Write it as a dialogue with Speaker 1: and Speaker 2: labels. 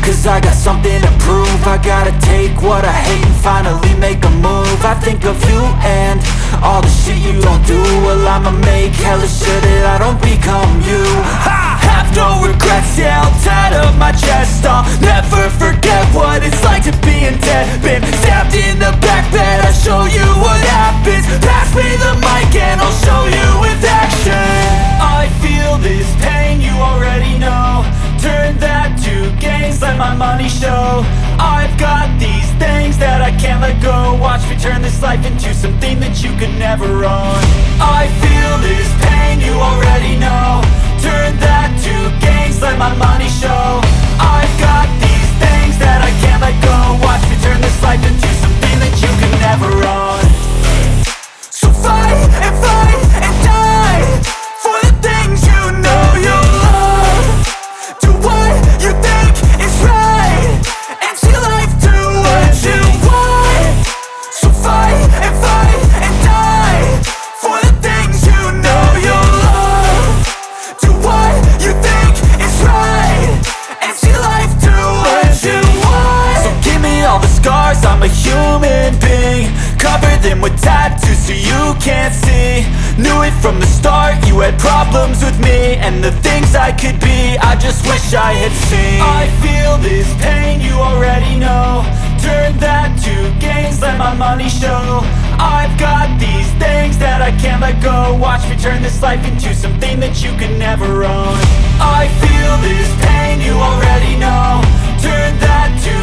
Speaker 1: Cause I got something to prove. I gotta take what I hate and finally make a move. I think of you and all the shit you don't do. Well, I'ma make hella sure that I don't become you. I have no regrets, yeah, I'll tattle my chest. I'll never forget what it's like to be in debt. Been stabbed in the back bed, I'll show you what happens. Pass me the mic and I'll show you with action. I feel this pain, you already know. Turn that to gains, let my money show. I've got these things that I can't let go. Watch me turn this life into something that you could never own. I feel this pain, you already know. Turn that to gains, let my money show. I've got these things that I can't let go. Watch me turn this life into something that you could never own. So fight and die for the things you know you love. Do what you think is right and see life do what you want. So fight and die for the things you know you love. Do what you think is right and see life do what you want. So give me all the scars, I'm a human being. Cover them with tattoos so you can't see. Knew it from the start, you had problems with me and the things I could be, I just wish I had seen. I feel this pain, you already know. Turn that to gains, let my money show. I've got these things that I can't let go. Watch me turn this life into something that you can never own. I feel this pain, you already know. Turn that to